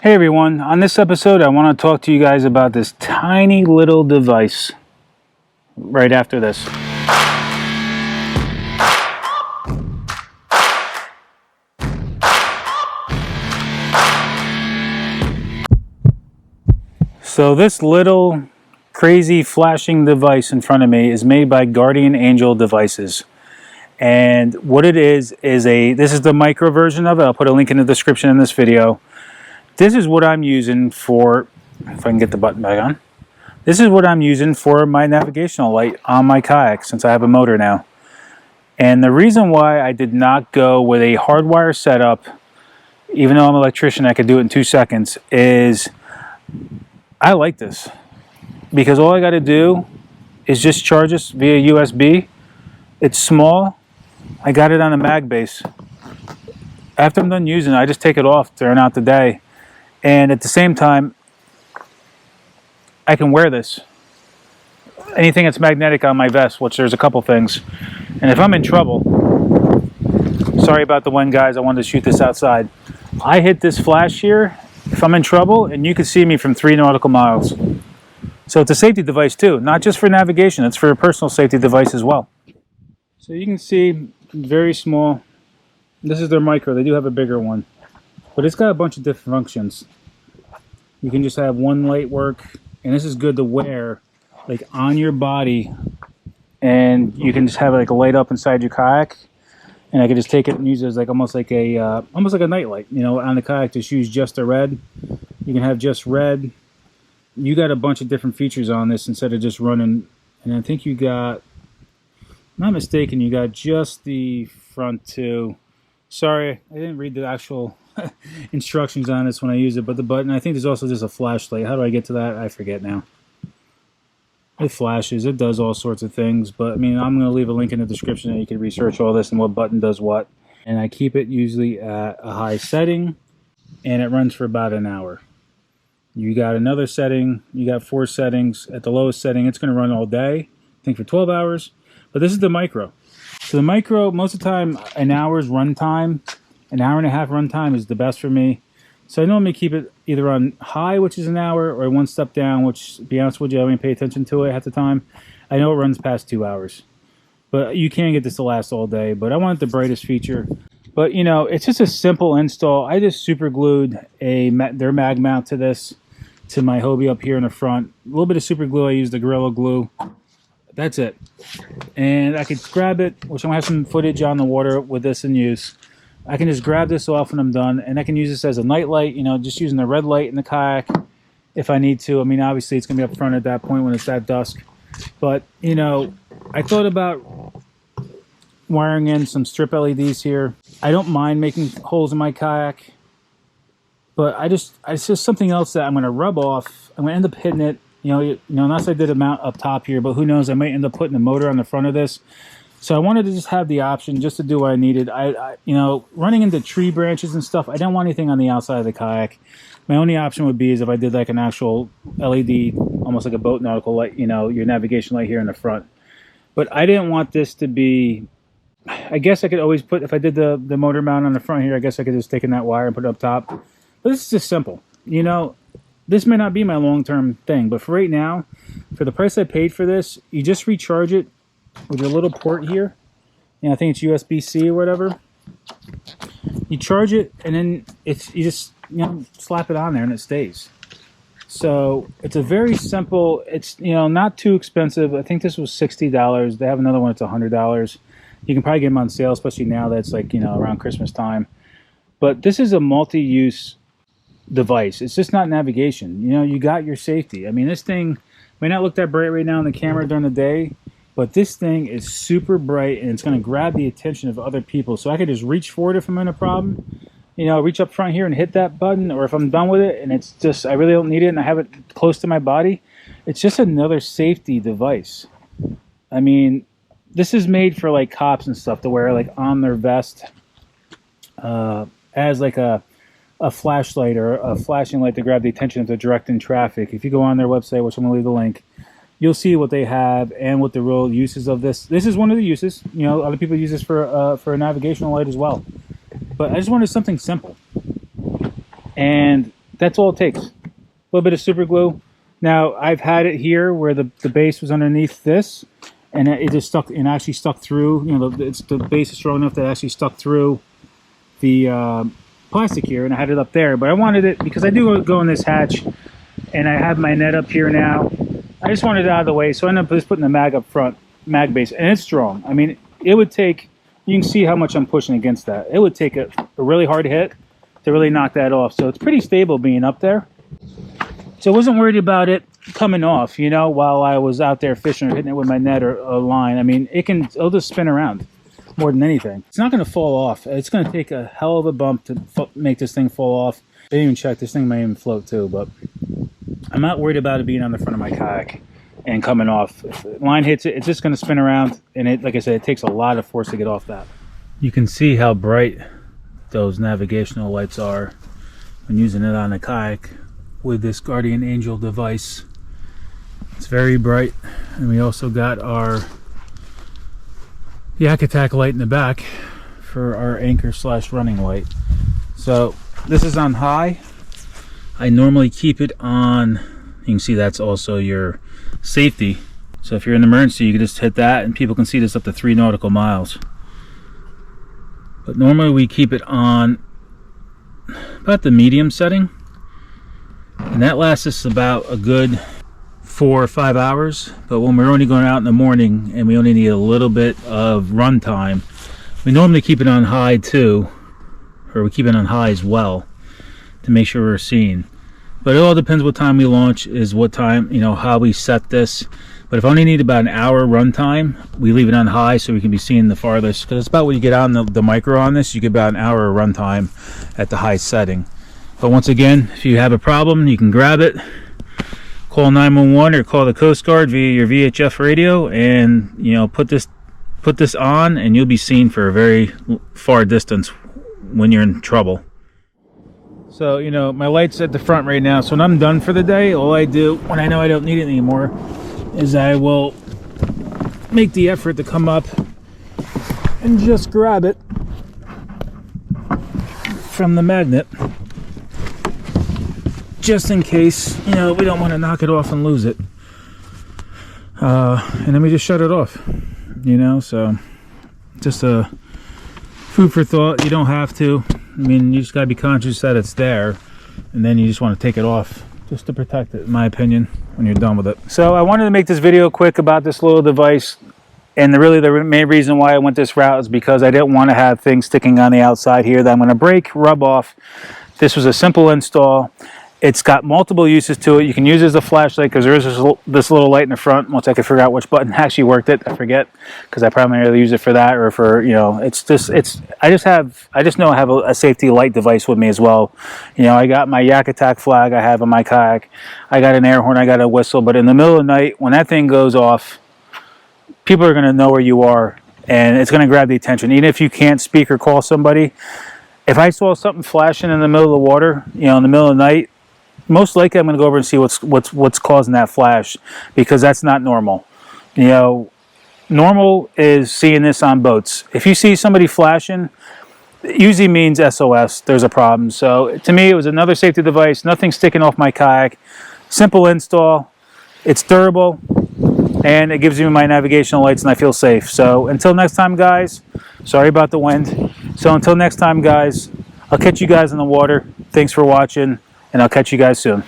Hey everyone, on this episode I want to talk to you guys about this tiny little device right after this. So this little crazy flashing device in front of me is made by Guardian Angel Devices. And what it is this is the micro version of it. I'll put a link in the description in this video. This is what I'm using for, if I can get the button back on. This is what I'm using for my navigational light on my kayak since I have a motor now. And the reason why I did not go with a hardwire setup, even though I'm an electrician, I could do it in 2 seconds, is I like this. Because all I got to do is just charge this via USB. It's small. I got it on a mag base. After I'm done using it, I just take it off during out the day. And at the same time, I can wear this. Anything that's magnetic on my vest, which there's a couple things. And if I'm in trouble, sorry about the wind guys, I wanted to shoot this outside. I hit this flash here, if I'm in trouble, and you can see me from 3 nautical miles. So it's a safety device too, not just for navigation, it's for a personal safety device as well. So you can see, very small. This is their micro, they do have a bigger one. But it's got a bunch of different functions. You can just have one light work, and this is good to wear like on your body, and you can just have like a light up inside your kayak, and I can just take it and use it as like almost like a night light, you know, on the kayak. Just use just a red. You can have just red. You got a bunch of different features on this instead of just running, and I think you got, if I'm not mistaken, you got just the front two. Sorry, I didn't read the actual instructions on this when I use it, but the button, I think there's also just a flashlight. How do I get to that? I forget now. It flashes, it does all sorts of things, but I mean, I'm going to leave a link in the description and you can research all this and what button does what. And I keep it usually at a high setting, and it runs for about an hour. You got another setting, you got 4 settings. At the lowest setting, it's going to run all day, I think for 12 hours. But this is the micro. So the micro, most of the time, an hour's run time, an hour and a half run time is the best for me. So I normally keep it either on high, which is an hour, or 1 step down, which, to be honest with you, I don't even pay attention to it at the time. I know it runs past 2 hours. But you can get this to last all day, but I wanted the brightest feature. But, you know, it's just a simple install. I just super glued their mag mount to this, to my Hobie up here in the front. A little bit of super glue. I used the Gorilla Glue. That's it. And I could grab it, which I'm going to have some footage on the water with this in use. I can just grab this off when I'm done, and I can use this as a night light, you know, just using the red light in the kayak if I need to. I mean, obviously it's going to be up front at that point when it's that dusk. But, you know, I thought about wiring in some strip LEDs here. I don't mind making holes in my kayak, but it's just something else that I'm going to rub off. I'm going to end up hitting it. You know, unless I did a mount up top here, but who knows, I might end up putting a motor on the front of this. So I wanted to just have the option just to do what I needed. You know, running into tree branches and stuff, I don't want anything on the outside of the kayak. My only option would be is if I did like an actual LED, almost like a boat nautical light, you know, your navigation light here in the front. But I didn't want this to be, I guess I could always put, if I did the motor mount on the front here, I guess I could just take in that wire and put it up top. But this is just simple. You know, this may not be my long-term thing, but for right now, for the price I paid for this, you just recharge it with your little port here. You know, I think it's USB-C or whatever. You charge it, and then you just, you know, slap it on there and it stays. So it's a very simple, it's, you know, not too expensive. I think this was $60. They have another one that's $100. You can probably get them on sale, especially now that's like, you know, around Christmas time. But this is a multi-use device. It's just not navigation. You know, you got your safety. I mean, this thing may not look that bright right now on the camera during the day, but this thing is super bright, and it's going to grab the attention of other people. So I could just reach for it if I'm in a problem, you know, reach up front here and hit that button, or if I'm done with it and it's just, I really don't need it and I have it close to my body, it's just another safety device. I mean, this is made for like cops and stuff to wear like on their vest as like a flashlight or a flashing light to grab the attention of the directing traffic. If you go on their website, which I'm going to leave the link, you'll see what they have and what the real uses of this. This is one of the uses. You know, other people use this for a navigational light as well. But I just wanted something simple. And That's all it takes. A little bit of super glue. Now, I've had it here where the base was underneath this, and it just stuck, and actually stuck through, you know, the base is strong enough that it actually stuck through the plastic here, and I had it up there. But I wanted it, because I do go in this hatch, and I have my net up here now. I just wanted it out of the way, so I ended up just putting the mag up front, mag base, and it's strong. I mean, it would take, you can see how much I'm pushing against that. It would take a really hard hit to really knock that off. So it's pretty stable being up there. So I wasn't worried about it coming off, you know, while I was out there fishing or hitting it with my net or a line. I mean, it'll just spin around more than anything. It's not going to fall off. It's going to take a hell of a bump to make this thing fall off. I didn't even check. This thing might even float too, but I'm not worried about it being on the front of my kayak and coming off. If the line hits it, it's just going to spin around. And it, like I said, it takes a lot of force to get off that. You can see how bright those navigational lights are when using it on a kayak with this Guardian Angel device. It's very bright. And we also got our Yak Attack light in the back for our anchor / running light. So this is on high. I normally keep it on, you can see that's also your safety. So if you're in an emergency, you can just hit that and people can see this up to 3 nautical miles. But normally we keep it on about the medium setting. And that lasts us about a good 4 or 5 hours. But when we're only going out in the morning and we only need a little bit of run time, we normally keep it on high too, or we keep it on high as well to make sure we're seeing. But it all depends what time we launch, is what time, you know, how we set this. But if I only need about an hour run time, we leave it on high so we can be seeing the farthest. Because it's about when you get on the micro on this, you get about an hour of run time at the high setting. But once again, if you have a problem, you can grab it, call 911 or call the Coast Guard via your VHF radio, and you know, put this on, and you'll be seen for a very far distance when you're in trouble. So, you know, my light's at the front right now, so when I'm done for the day, all I do when I know I don't need it anymore is I will make the effort to come up and just grab it from the magnet, just in case, you know, we don't want to knock it off and lose it. And then we just shut it off, you know. So just a food for thought. You don't have to. I mean, you just gotta be conscious that it's there, and then you just want to take it off just to protect it, in my opinion, when you're done with it. So I wanted to make this video quick about this little device, and really the main reason why I went this route is because I didn't want to have things sticking on the outside here that I'm going to break, rub off. This was a simple install. It's got multiple uses to it. You can use it as a flashlight because there is this little light in the front. Once I could figure out which button actually worked it, I forget, because I primarily use it for that, or for, you know, I just know I have a safety light device with me as well. You know, I got my Yak Attack flag I have on my kayak. I got an air horn, I got a whistle, but in the middle of the night, when that thing goes off, people are going to know where you are, and it's going to grab the attention. Even if you can't speak or call somebody, if I saw something flashing in the middle of the water, you know, in the middle of the night, most likely I'm going to go over and see what's causing that flash, because that's not normal. You know, normal is seeing this on boats. If you see somebody flashing, it usually means SOS, there's a problem. So to me, it was another safety device, nothing sticking off my kayak, simple install, it's durable, and it gives me my navigational lights, and I feel safe. So until next time, guys, sorry about the wind. So until next time, guys, I'll catch you guys in the water. Thanks for watching, and I'll catch you guys soon.